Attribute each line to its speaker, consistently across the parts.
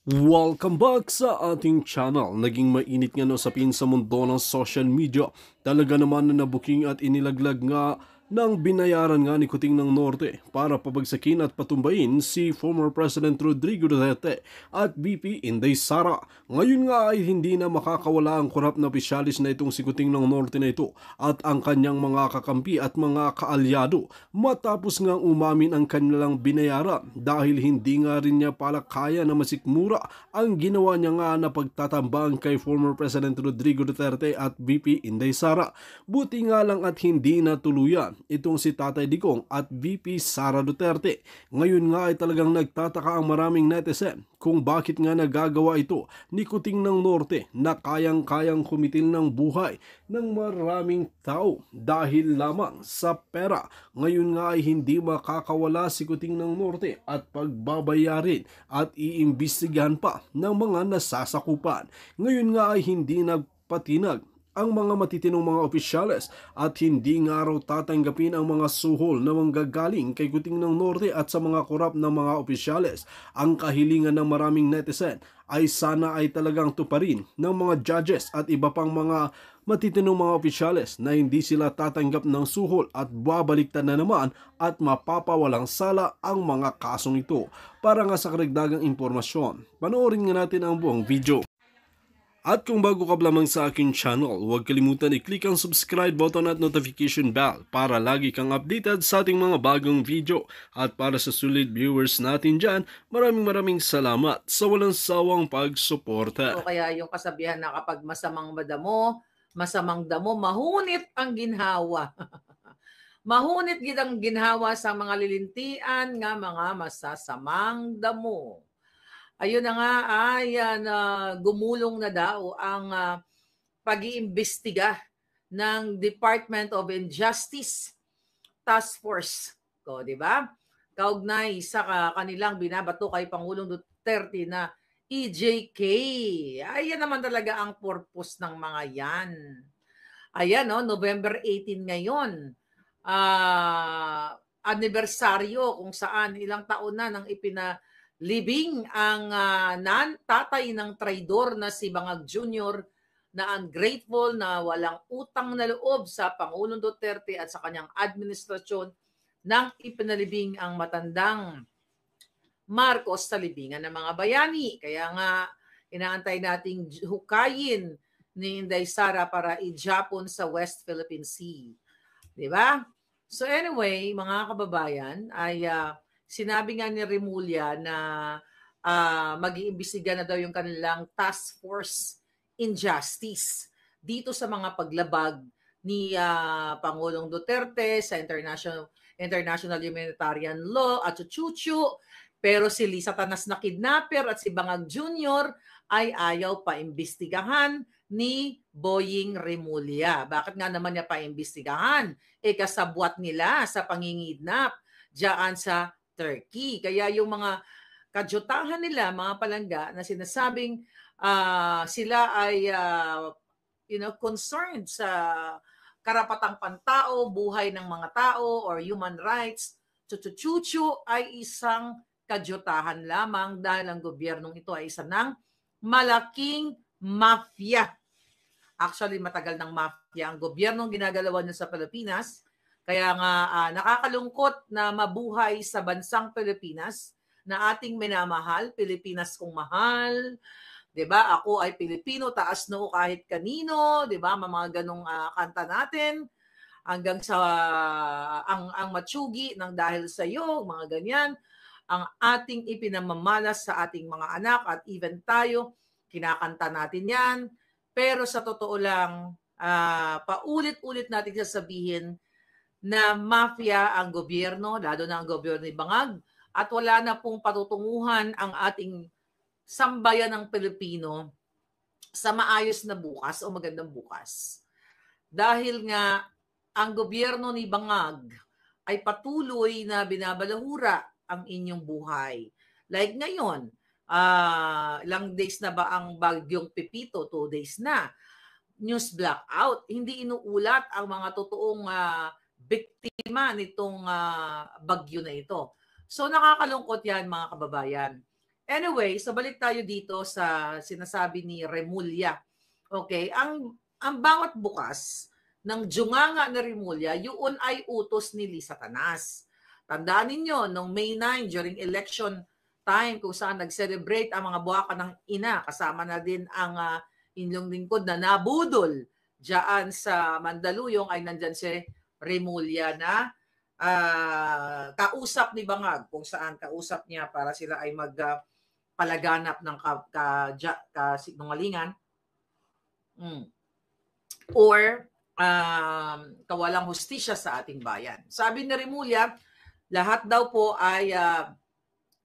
Speaker 1: Welcome back sa ating channel. Naging mainit nga na usapin sa mundo ng social media. Talaga naman na nabuking at inilaglag nga ng binayaran nga ni Kuting ng Norte para pabagsakin at patumbayin si former President Rodrigo Duterte at VP Inday Sara. Ngayon nga ay hindi na makakawala ang korap na opisyalis na itong si Kuting ng Norte na ito at ang kanyang mga kakampi at mga kaalyado matapos nga umamin ang kanilang binayaran dahil hindi nga rin niya pala kaya na masikmura ang ginawa niya nga na pagtatambang kay former President Rodrigo Duterte at VP Inday Sara. Buti nga lang at hindi na tuluyan itong si Tatay Digong at VP Sara Duterte. Ngayon nga ay talagang nagtataka ang maraming netizen kung bakit nga nagagawa ito ni Kuting ng Norte na kayang-kayang kumitil ng buhay ng maraming tao dahil lamang sa pera. Ngayon nga ay hindi makakawala si Kuting ng Norte at pagbabayarin at iimbestigahan pa ng mga nasasakupan. Ngayon nga ay hindi nagpatinag ang mga matitinong mga opisyales at hindi nga raw tatanggapin ang mga suhol na manggagaling kay Kuting ng Norte at sa mga korap na mga opisyales. Ang kahilingan ng maraming netizen ay sana ay talagang tuparin ng mga judges at iba pang mga matitinong mga opisyales na hindi sila tatanggap ng suhol at babaliktad na naman at mapapawalang sala ang mga kasong ito. Para nga sa karagdagang impormasyon, panoorin nga natin ang buong video. At kung bago ka lamang sa aking channel, huwag kalimutan i-click ang subscribe button at notification bell para lagi kang updated sa ating mga bagong video. At para sa solid viewers natin dyan, maraming salamat sa walang sawang pagsuporta.
Speaker 2: O kaya yung kasabihan na kapag masamang damo, mahunit ang ginhawa. Mahunit gid ang ginhawa sa mga lilintian nga mga masasamang damo. Ayun na nga ay gumulong na daw ang pag-iimbestiga ng Department of Injustice Task Force. O, di ba? Kaugnay sa kanilang binabato kay Pangulong Duterte na EJK. Ayan naman talaga ang purpose ng mga yan. Ayan, no, November 18 ngayon. Anibersaryo kung saan ilang taon na nang ipinalibing ang tatay ng traidor na si Bangag Jr. na ungrateful, na walang utang na loob sa Pangulong Duterte at sa kanyang administrasyon nang ipinalibing ang matandang Marcos sa libingan ng mga bayani. Kaya nga, inaantay nating hukayin ni Inday Sara para i-Japon sa West Philippine Sea. Diba? So anyway, mga kababayan, ay sinabi nga ni Remulla na mag-iimbestiga na daw yung kanilang task force injustice dito sa mga paglabag ni Pangulong Duterte sa international humanitarian law at chuchu. Pero si Lisa Tanas na kidnapper at si Bangag Jr. ay ayaw pa imbestigahan ni Boying Remulla. Bakit nga naman niya paimbestigahan? Kasabwat nila sa pangingidnap diyan sa Turkey. Kaya yung mga kadyutahan nila, mga palangga, na sinasabing sila ay concerned sa karapatang pantao, buhay ng mga tao, or human rights, chuchu ay isang kadyutahan lamang dahil ang gobyernong ito ay isa ng malaking mafia. Actually, matagal ng mafia ang gobyernong ginagalawan niya sa Pilipinas. Kaya nga nakakalungkot na mabuhay sa bansang Pilipinas na ating minamahal, Pilipinas kong mahal. 'Di ba? Ako ay Pilipino, taas noo kahit kanino, 'di ba? Mga ganong kanta natin hanggang sa ang matsugi ng dahil sa iyo, mga ganyan. Ang ating ipinamamalas sa ating mga anak at even tayo, kinakanta natin yan. Pero sa totoo lang, paulit-ulit natin sasabihin na mafia ang gobyerno, lalo na ang gobyerno ni Bangag, at wala na pong patutunguhan ang ating sambayan ng Pilipino sa maayos na bukas o magandang bukas. Dahil nga ang gobyerno ni Bangag ay patuloy na binabalahura ang inyong buhay. Like ngayon, ilang days na ba ang bagyong Pepito? 2 days na. News blackout. Hindi inuulat ang mga totoong biktima nitong bagyo na ito. So nakakalungkot yan, mga kababayan. Anyway, so balik tayo dito sa sinasabi ni Remulla. Okay, ang bawat bukas ng Junganga na Remulla, yun ay utos ni Satanas. Tandaan ninyo, noong May 9, during election time, kung saan nag-celebrate ang mga buwaka ng ina, kasama na din ang inyong lingkod na nabudol diyan sa Mandaluyong, ay nandyan si Remulla na kausap ni Bangag, kung saan kausap niya para sila ay palaganap ng kasinungalingan or kawalang hustisya sa ating bayan. Sabi ni Remulla, lahat daw po ay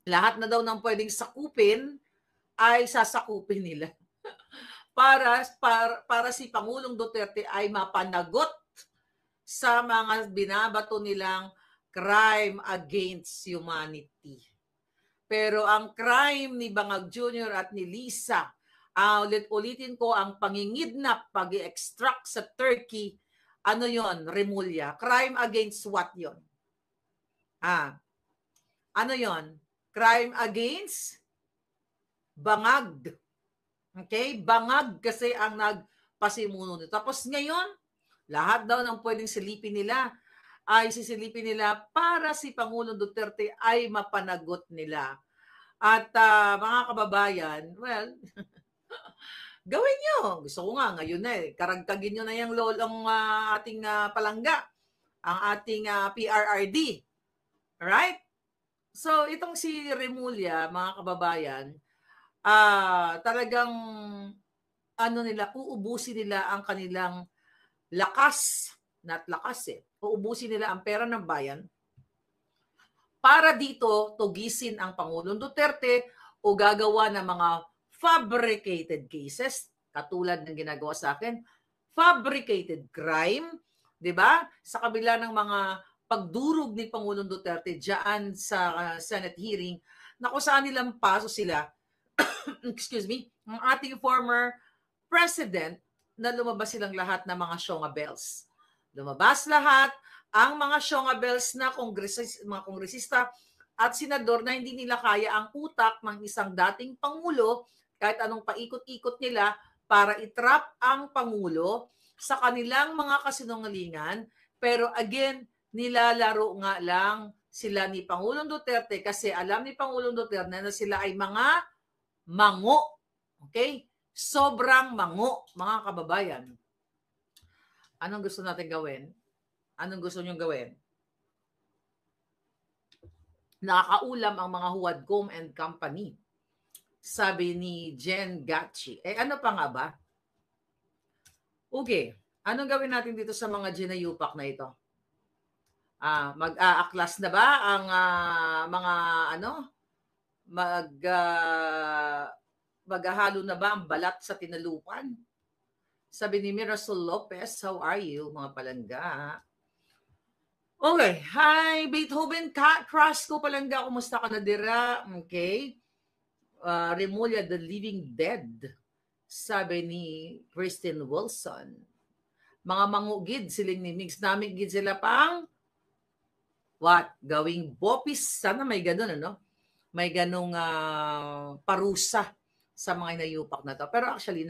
Speaker 2: lahat na daw ng pwedeng sakupin ay sasakupin nila para si Pangulong Duterte ay mapanagot sa mga binabato nilang crime against humanity. Pero ang crime ni Bangag Jr. at ni Lisa, ulitin ko, ang pangingidnap, pag-extract sa Turkey, ano yon, Remulla? Crime against what yon? Ano yon? Crime against Bangag. Okay? Bangag kasi ang nagpasimuno nito. Tapos ngayon, lahat daw ng pwedeng silipin nila ay sisilipin nila para si Pangulong Duterte ay mapanagot nila. At mga kababayan, well, gawin nyo. Gusto ko nga ngayon na karagtagin nyo na yung lolong ating palangga, ang ating PRRD. Right? So, itong si Remulla, mga kababayan, talagang uubusin nila ang kanilang lakas, uubusin nila ang pera ng bayan para dito tugisin ang Pangulong Duterte o gagawa ng mga fabricated cases, katulad ng ginagawa sa akin, fabricated crime, di ba? Sa kabila ng mga pagdurog ni Pangulong Duterte diyan sa Senate hearing, na kung saan nilang paso sila, excuse me, ang ating former president, na lumabas silang lahat ng mga Shonga Bells. Lumabas lahat ang mga Shonga Bells na mga kongresista at senador na hindi nila kaya ang utak ng isang dating Pangulo kahit anong paikot-ikot nila para itrap ang Pangulo sa kanilang mga kasinungalingan. Pero again, nilalaro nga lang sila ni Pangulong Duterte kasi alam ni Pangulong Duterte na sila ay mga mango. Okay? Sobrang mango, mga kababayan. Anong gusto natin gawin? Anong gusto nyong gawin? Nakakaulam ang mga Huwadcom and Company. Sabi ni Jen Gatchi. Ano pa nga ba? Okay. Anong gawin natin dito sa mga ginayupak na ito? Mag-aaklas na ba ang mga maghahalo na ba ang balat sa tinalupan? Sabi ni Mirasol Lopez, how are you, mga palangga? Okay. Hi, Beethoven Crasco palangga. Kumusta ka na dira? Okay. Remulla, the living dead. Sabi ni Kristen Wilson. Mga mangugid, siling ni Mix. Namigid sila pang gawing bopis. Sana may ganun, ano? May ganung parusa sa mga inayupak na to. Pero actually,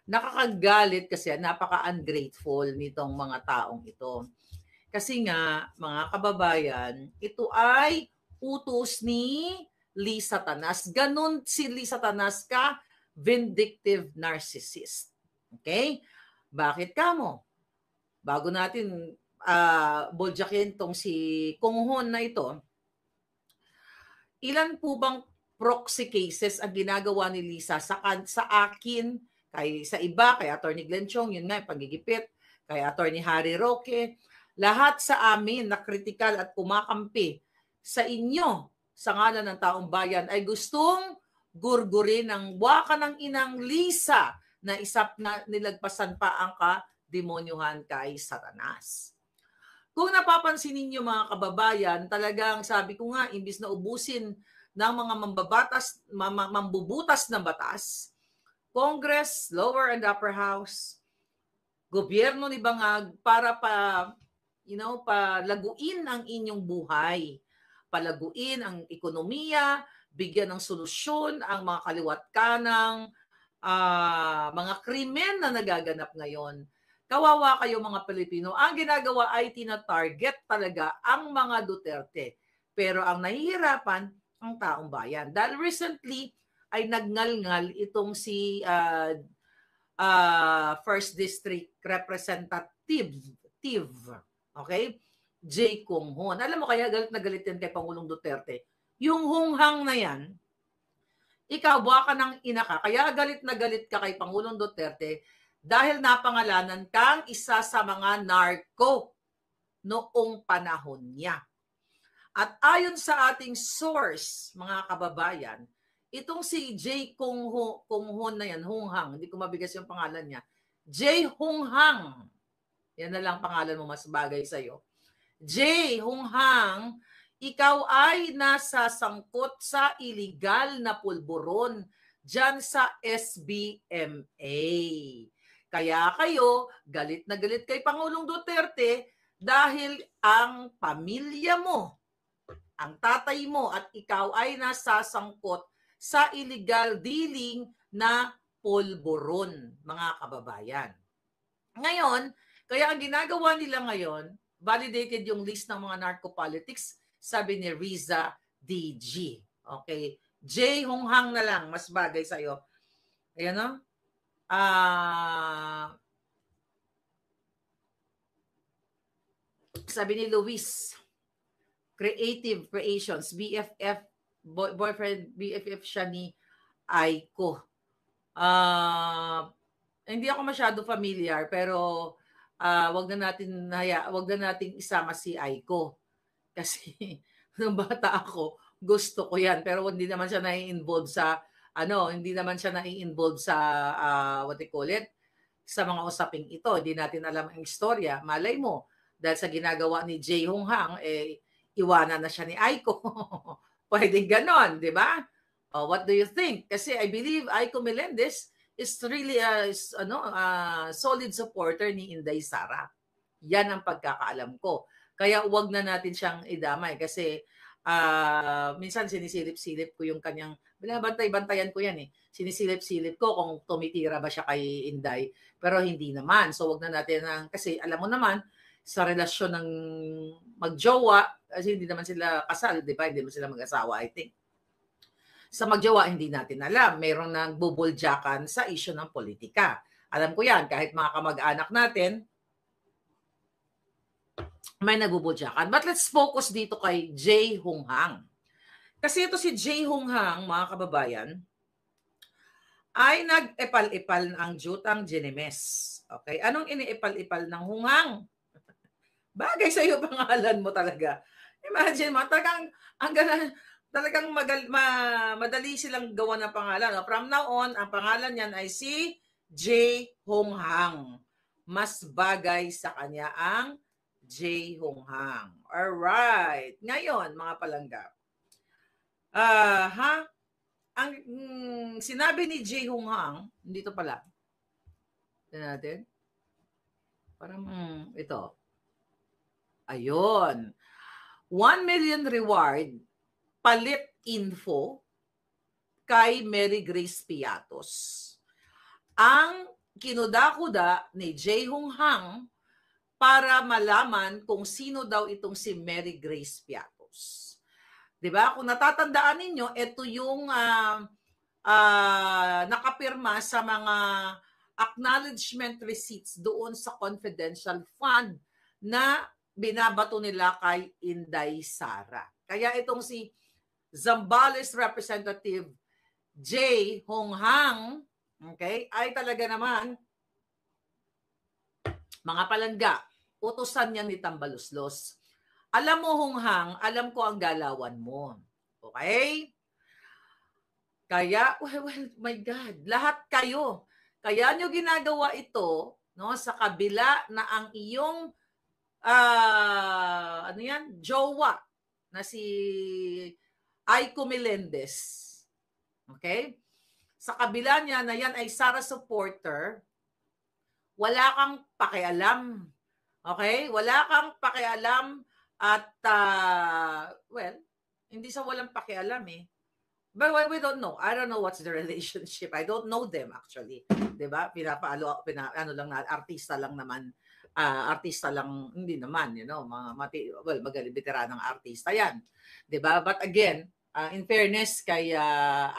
Speaker 2: nakakagalit kasi napaka-ungrateful nitong mga taong ito. Kasi nga, mga kababayan, ito ay utos ni Lee Satanas. Ganun si Lee Satanas ka, vindictive narcissist. Okay? Bakit ka mo? Bago natin boljakin tong si Kung Hon na ito, ilan po bang proxy cases ang ginagawa ni Lisa sa akin, sa iba, kay Attorney Glenn Chong, yun nga, pagigipit, kay Attorney Harry Roque, lahat sa amin na kritikal at kumakampi sa inyo sa ngalan ng taong bayan ay gustong gurgurin ng waka ng inang Lisa na isap na nilagpasan pa ang kademonyuhan kay Satanas. Kung napapansin ninyo mga kababayan, talagang sabi ko nga, imbis na ubusin ng mga mambubutas ng batas, Congress, lower and upper house, gobyerno ni Bangag para palaguin ang inyong buhay, palaguin ang ekonomiya, bigyan ng solusyon ang mga kaliwat kanang mga krimen na nagaganap ngayon. Kawawa kayo mga Pilipino. Ang ginagawa ay tina-target talaga ang mga Duterte. Pero ang nahihirapan, ang taong bayan. Dahil recently ay nagngalngal itong si First District Representative, okay? J. Kung Hon. Alam mo kaya galit na galit yan kay Pangulong Duterte. Yung hunghang na yan, ikaw, buha ka ng ina ka, kaya galit na galit ka kay Pangulong Duterte dahil napangalanan kang isa sa mga narco noong panahon niya. At ayon sa ating source, mga kababayan, itong si J. Kung Hon na yan, Hunghang, hindi ko mabigas yung pangalan niya, J. Hunghang, yan na lang pangalan mo, mas bagay sa'yo. J. Hunghang, ikaw ay nasa sangkot sa illegal na pulburon dyan sa SBMA. Kaya kayo, galit na galit kay Pangulong Duterte dahil ang pamilya mo, ang tatay mo at ikaw ay nasasangkot sa illegal dealing na pulburon, mga kababayan. Ngayon, kaya ang ginagawa nila ngayon, validated yung list ng mga narco-politics, sabi ni Riza DG. Okay? J. Hunghang na lang, mas bagay sa'yo. Ayan no? Sabi ni Luis, Creative Creations, BFF, boyfriend, BFF siya ni Aiko. Hindi ako masyado familiar, pero wag na nating isama si Aiko. Kasi nung bata ako, gusto ko yan. Pero hindi naman siya nai-involve sa, hindi naman siya nai-involve sa, what they call it, sa mga usaping ito. Hindi natin alam ang istorya. Malay mo, dahil sa ginagawa ni J. Hunghang, iwanan na siya ni Aiko. Pwedeng ganon, di ba? What do you think? Kasi I believe Aiko Melendez is really a solid supporter ni Inday Sara. Yan ang pagkakaalam ko. Kaya huwag na natin siyang idamay kasi minsan sinisilip-silip ko yung kanyang, binabantay-bantayan ko yan eh. Sinisilip-silip ko kung tumitira ba siya kay Inday. Pero hindi naman. So huwag na natin, kasi alam mo naman, sa relasyon ng magjowa, kasi hindi naman sila kasal, di ba? Hindi naman sila mag-asawa, I think. Sa magjowa, hindi natin alam. Mayroong nagbubuljakan sa issue ng politika. Alam ko yan, kahit mga kamag-anak natin, may nagbubuljakan. But let's focus dito kay J. Hunghang. Kasi ito si J. Hunghang, mga kababayan, ay nag-epal-epal ang Jutang Ginemes. Okay? Anong iniepal-epal ng Hunghang? Bagay sa iyo pangalan mo talaga. Imagine mo, talagang madali silang gawa ng pangalan. From now on, ang pangalan niyan ay si J. Hunghang. Mas bagay sa kanya ang J. Hunghang. Alright. Ngayon, mga palangga. Ang sinabi ni J. Hunghang, dito pala. Tignan natin. Parang ito. Ayun. 1 million reward, palit info kay Mary Grace Piatos. Ang kinuda-kuda ni J. Hunghang para malaman kung sino daw itong si Mary Grace Piatos. 'Di ba? Kung natatandaan ninyo, ito yung nakapirma sa mga acknowledgement receipts doon sa confidential fund na binabato nila kay Inday Sara. Kaya itong si Zambales Representative J. Hunghang, okay, ay talaga naman, mga palangga, utusan niya ni Tambaluslos. Alam mo, Hunghang, alam ko ang galawan mo. Okay? Kaya, well, my God, lahat kayo. Kaya nyo ginagawa ito, no, sa kabila na ang iyong jowa na si Aiko Melendez. Okay? Sa kabila niya na yan ay Sara supporter, wala kang pakialam. Okay? Wala kang pakialam at, well, hindi sa walang pakialam eh. But we don't know. I don't know what's the relationship. I don't know them actually. 'Di ba? Ano lang na artista lang naman. Artista lang hindi naman, well, magaling veteranong artista 'yan. 'Di ba? But again, in fairness kay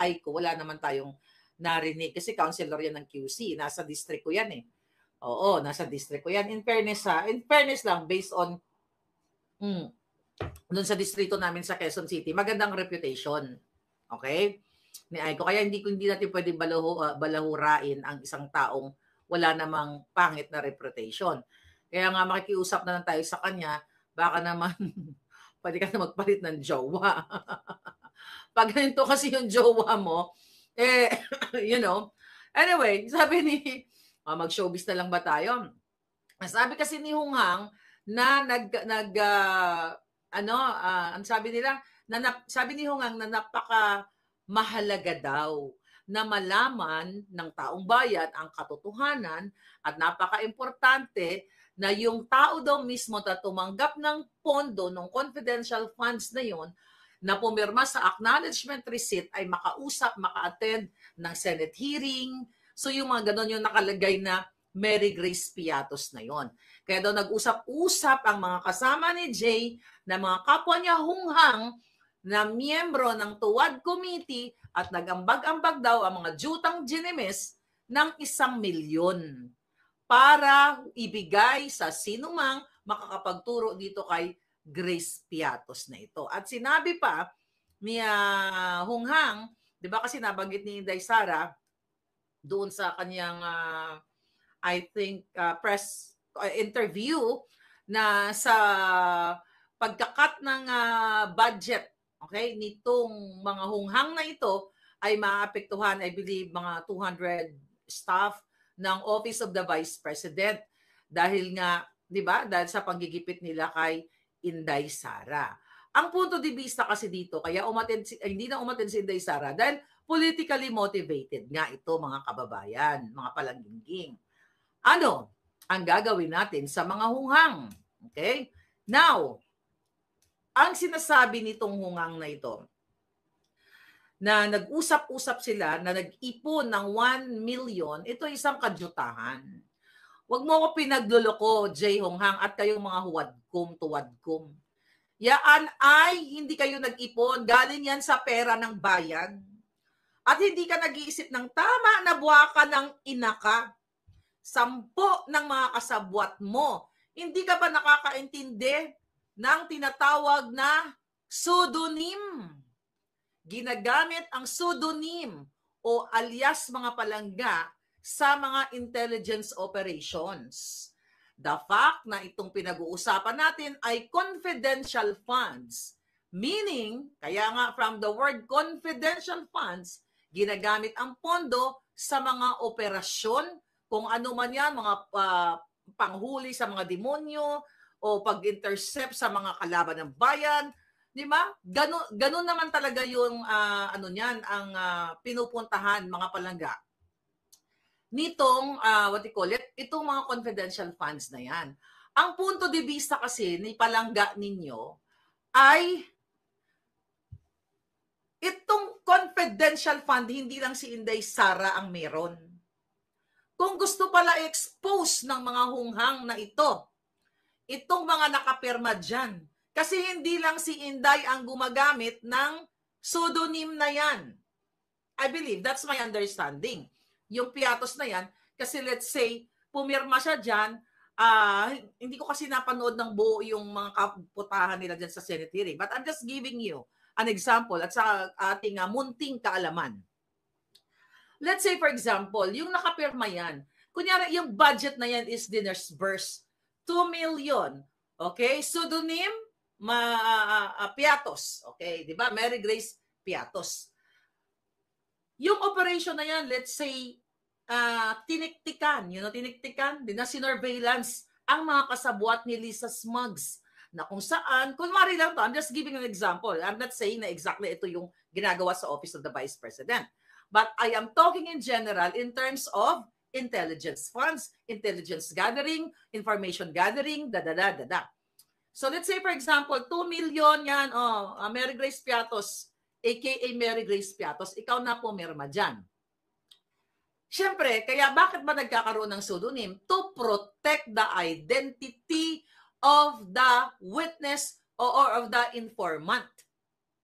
Speaker 2: Aiko, wala naman tayong narinig kasi counselor 'yan ng QC. Nasa district ko 'yan eh. Oo, nasa district ko 'yan. In fairness lang based on doon sa distrito namin sa Quezon City, magandang reputation. Okay? Ni Aiko. Kaya hindi natin pwedeng balahurain ang isang taong wala namang pangit na reputation. Kaya nga makikiusap na lang tayo sa kanya, baka naman pwede ka na magpalit ng jowa. Pag ganito kasi yung jowa mo, anyway, sabi ni, mag-showbiz na lang ba tayo? Sabi kasi ni Hunghang na ang sabi nila, sabi ni Hunghang na napaka mahalaga daw na malaman ng taong bayan ang katotohanan at napaka-importante na yung tao daw mismo na tumanggap ng pondo ng confidential funds na yon na pumirma sa acknowledgement receipt ay makausap, maka-attend ng Senate hearing. So yung mga ganon yung nakalagay na Mary Grace Piatos na yon. Kaya daw nag-usap-usap ang mga kasama ni Jay na mga kapwa niya Hunghang na miyembro ng Tuwad Committee at nag-ambag-ambag daw ang mga jutang ginemes ng 1 milyon para ibigay sa sinumang makakapagturo dito kay Grace Piatos na ito. At sinabi pa ni Hunghang, di ba kasi nabanggit ni Inday Sara doon sa kanyang I think press interview na sa pagkakat ng budget, okay, nitong mga Hunghang na ito ay maapektuhan, I believe, mga 200 staff ng Office of the Vice President dahil nga, di ba, dahil sa panggigipit nila kay Inday Sara. Ang punto de vista kasi dito, kaya hindi na umattend si Inday Sara dahil politically motivated nga ito, mga kababayan, mga palanggingking. Ano ang gagawin natin sa mga Hunghang? Okay? Now, ang sinasabi nitong Hunghang na ito, na nag-usap-usap sila, na nag-ipon ng 1 million, ito isang kadyutahan. Huwag mo ko pinagluloko, Jay Hunghang, at kayong mga tuwadkom. Yaan ay hindi kayo nag-ipon, galing yan sa pera ng bayan. At hindi ka nag-iisip ng tama na buwaka ng inaka. 10 ng mga kasabwat mo. Hindi ka ba nakakaintindi ng tinatawag na pseudonym? Ginagamit ang pseudonym o alias mga palangga sa mga intelligence operations. The fact na itong pinag-uusapan natin ay confidential funds. Meaning, kaya nga from the word confidential funds, ginagamit ang pondo sa mga operasyon, kung ano man yan, mga panghuli sa mga demonyo o pag-intercept sa mga kalaban ng bayan, di ba? Ganun naman talaga yung ang pinupuntahan, mga palangga nitong itong mga confidential funds na yan. Ang punto de vista kasi ni palangga ninyo ay itong confidential fund, hindi lang si Inday Sara ang meron. Kung gusto pala i-expose ng mga Hunghang na itong mga nakapirma dyan, kasi hindi lang si Inday ang gumagamit ng pseudonym na yan. I believe, that's my understanding. Yung Piatos na yan, kasi let's say, pumirma siya dyan, hindi ko kasi napanood ng buo yung mga kaputahan nila dyan sa Senate hearing. But I'm just giving you an example at sa ating munting kaalaman. Let's say, for example, yung nakapirma yan, kunyari, yung budget na yan is disbursed 2 million. Okay? Pseudonym, Piatos. Okay? Di ba? Mary Grace Piatos. Yung operation na yan, let's say, tiniktikan, sinorveillance ang mga kasabwat ni Lisa Smugs na kung saan, kunwari lang to, I'm just giving an example. I'm not saying na exactly ito yung ginagawa sa Office of the Vice President. But I am talking in general in terms of intelligence funds, intelligence gathering, information gathering, So let's say, for example, 2 million yan, Mary Grace Piatos, aka Mary Grace Piatos, ikaw na pumirma dyan. Siyempre, kaya bakit ba nagkakaroon ng pseudonym? To protect the identity of the witness or of the informant,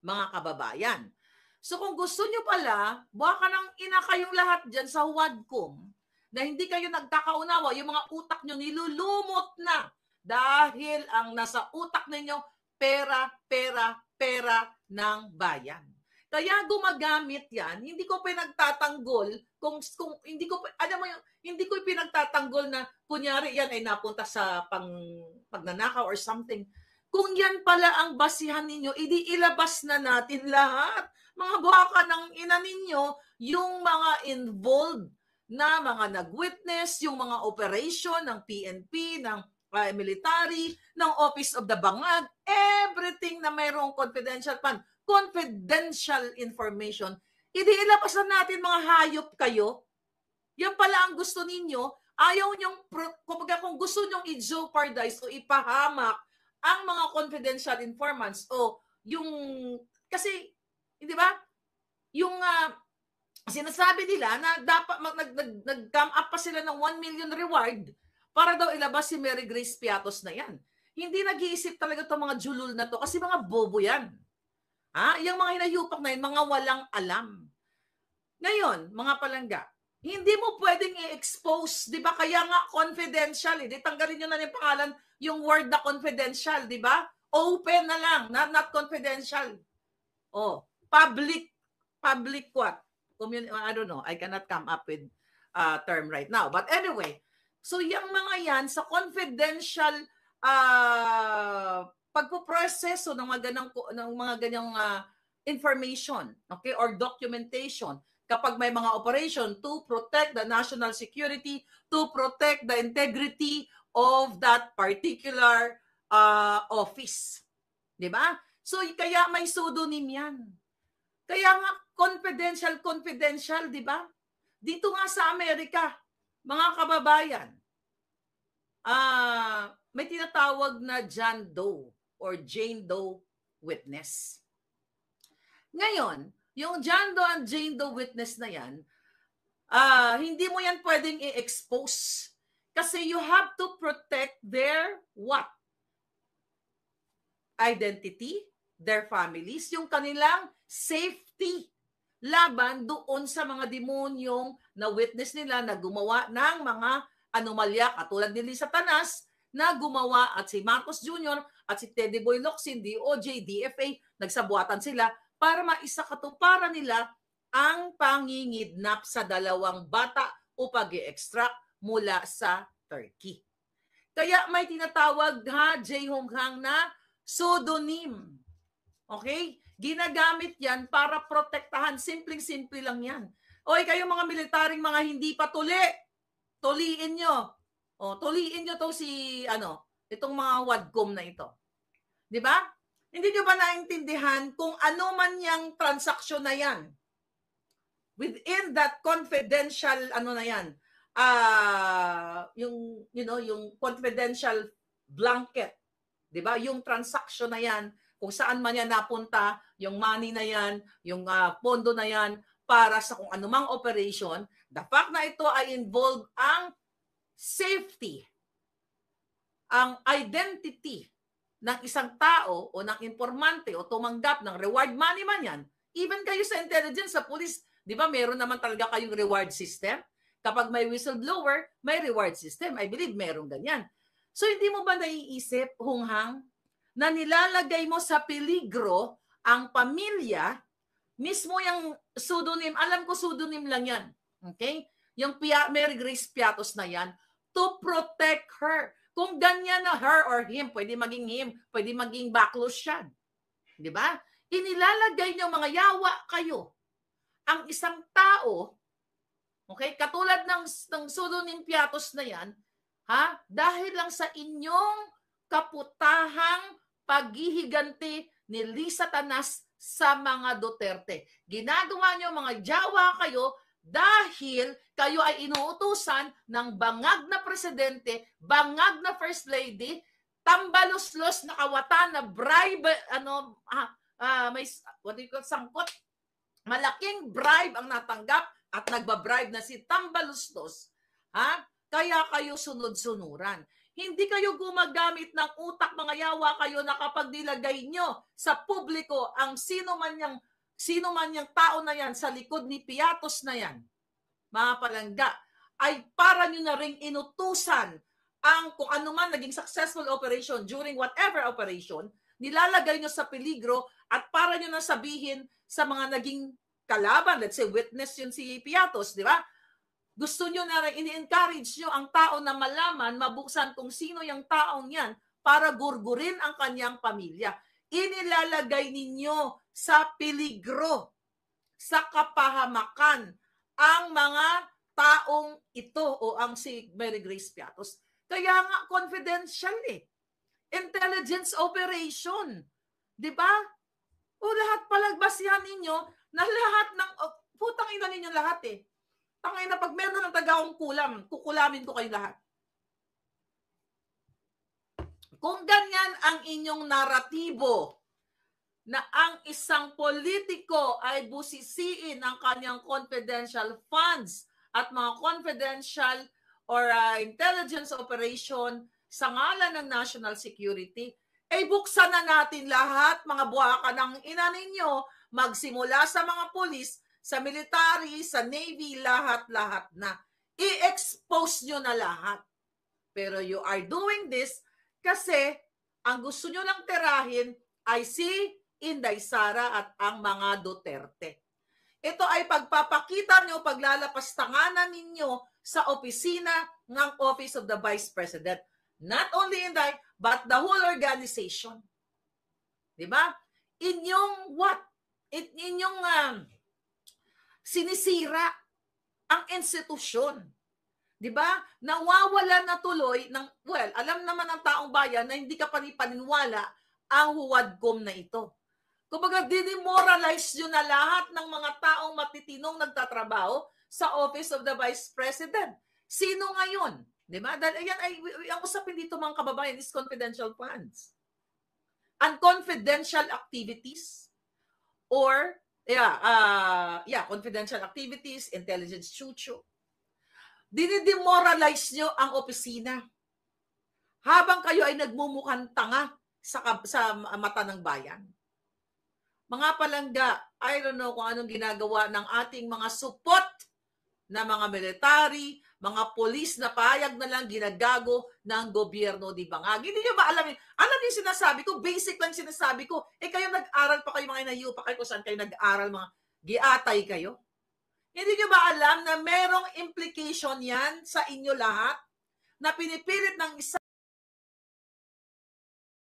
Speaker 2: mga kababayan. So kung gusto nyo pala, baka nang ina kayong lahat dyan sa Wadcom, na hindi kayo nagkakaunawa, yung mga utak nyo nilulumot na dahil ang nasa utak ninyo, pera, pera, pera ng bayan. Kaya gumagamit yan, hindi ko pinagtatanggol kung hindi ko alam mo yung hindi ko pinagtatanggol na kunyari yan ay napunta sa pagnanakaw or something. Kung yan pala ang basihan ninyo, idi ilabas na natin lahat. Mga baka ng ina ninyo, yung mga involved na mga nag-witness, yung mga operation ng PNP, ng military, ng Office of the Bangag, everything na mayroong confidential fund, confidential information, ilabas na natin mga hayop kayo. Yan pala ang gusto ninyo. Ayaw nyong, kung gusto nyong i-jeopardize o ipahamak ang mga confidential informants o yung, kasi, di ba, yung sinasabi nila na dapat nag-come up pa sila ng 1 million reward para daw ilabas si Mary Grace Piatos na yan. Hindi nag-iisip talaga itong mga julul na to kasi mga bobo yan. Yung mga hinayupak na yun, mga walang alam. Ngayon, mga palangga, hindi mo pwedeng i-expose, di ba? Kaya nga confidential, di tanggalin nyo na yung pangalan, yung word na confidential, di ba? Open na lang, not confidential. Public what? I don't know, I cannot come up with a term right now. But anyway, so yung mga yan, sa confidential pagpoproseso ng mga ganyang information, okay, or documentation, kapag may mga operation to protect the national security, to protect the integrity of that particular office. Di ba? So, kaya may pseudonym yan. Kaya nga, confidential, di ba? Dito nga sa Amerika, mga kababayan, may tinatawag na John Doe or Jane Doe witness. Ngayon, yung John Doe and Jane Doe witness na yan, hindi mo yan pwedeng i-expose kasi you have to protect their what? Identity, their families, yung kanilang safety laban doon sa mga demonyong na witness nila na gumawa ng mga anomalya katulad ni Lisa Tanas na gumawa at si Marcos Jr. at si Teddy Boy Locsin, DOJ, DFA, nagsabuatan sila para maisakatuparan nila ang pangingidnap sa 2 bata o pag-i-extract mula sa Turkey. Kaya may tinatawag Jae Hong Hang na pseudonym. Okay? Ginagamit yan para protektahan. Simpleng-simple lang yan. Oy, kayo mga militaring mga hindi pa tuliin nyo. Tuliin nyo to itong mga Wadcom na ito. Di ba? Hindi nyo ba naintindihan kung ano man yung transaksyon na yan? Within that confidential, yung confidential blanket. Di ba? Yung transaksyon na yan, kung saan man yan napunta, yung money na yan, yung pondo na yan, para sa kung anumang operation, the fact na ito ay involved ang safety, ang identity ng isang tao o ng informante o tumanggap ng reward money man yan, even kayo sa intelligence, sa police, di ba meron naman talaga kayong reward system? Kapag may whistleblower, may reward system. I believe meron ganyan. So hindi mo ba naiisip, Hong Hang, na nilalagay mo sa peligro ang pamilya, mismo yung pseudonym, alam ko pseudonym lang yan, okay? Yung Mary Grace Piatos na yan, to protect her. Kung ganyan na her or him, pwede maging him, pwede maging backlash yan. Di ba? Inilalagay niyo mga yawa kayo. Ang isang tao, okay, katulad ng pseudonym Piatos na yan, dahil lang sa inyong kaputahang paghihiganti ni Lisa Tanas sa mga Duterte. Ginagawa niyo mga yawa kayo dahil kayo ay inuutusan ng bangag na presidente, bangag na first lady, tambaluslos na kawatan na bribe, what do you call, sangkot, malaking bribe ang natanggap at nagbabribe na si Tambalustos, ha? Kaya kayo sunod-sunuran. Hindi kayo gumagamit ng utak, mga yawa kayo na kapag nilagay nyo sa publiko ang sino man yang tao na yan sa likod ni Piatos na yan, mga palangga, ay para nyo na ring inutusan ang kung ano man naging successful operation during whatever operation, nilalagay nyo sa peligro at para nyo na sabihin sa mga naging kalaban, let's say witness yun si Piatos, di ba? Gusto nyo na rin, ini-encourage nyo ang tao na malaman, mabuksan kung sino yung taong yan para gurgurin ang kanyang pamilya. Inilalagay ninyo sa peligro, sa kapahamakan, ang mga taong ito o ang si Mary Grace Piatos. Kaya nga confidential intelligence operation. Di ba? O lahat palagbasihan ninyo na lahat ng, putang ina ninyo lahat Tangay na pag meron ng taga-ong kulam, kukulamin ko kayo lahat. Kung ganyan ang inyong naratibo na ang isang politiko ay busisiin ang kanyang confidential funds at mga confidential or intelligence operation sa ngalan ng national security, ay buksan na natin lahat, mga buwaka ng ina ninyo, magsimula sa mga pulis, sa military, sa navy, lahat-lahat na. I-expose nyo na lahat. Pero you are doing this kasi ang gusto nyo lang tirahin ay si Inday Sara at ang mga Duterte. Ito ay pagpapakita nyo, paglalapastanganan ninyo sa opisina ng Office of the Vice President. Not only Inday, but the whole organization. Diba? Inyong what? Inyong sinisira ang institusyon. 'Di ba? Nawawala na tuloy ng, well, alam naman ng taong bayan na hindi ka paniniwala ang huwadkom na ito. Kumbaga, dinimoralize nyo na lahat ng mga taong matitinong nagtatrabaho sa Office of the Vice President. Sino ngayon? 'Di ba? Dahil ayan ay ang usapin dito mga kababayan is confidential funds. And confidential activities or confidential activities, intelligence chuchu. Dinidemoralize nyo ang opisina habang kayo ay nagmumukhang tanga sa mata ng bayan. Mga palangga, I don't know kung anong ginagawa ng ating mga support na mga military, mga polis na payag na lang ginagago ng gobyerno di Bangag. Hindi nyo ba alam yun? Alam yung sinasabi ko, basic lang sinasabi ko. Kayo nag-aral pa kayo, mga inayu pa kayo kung saan kayo nag-aral, mga giatay kayo. Hindi nyo ba alam na merong implication yan sa inyo lahat? Na pinipilit ng isa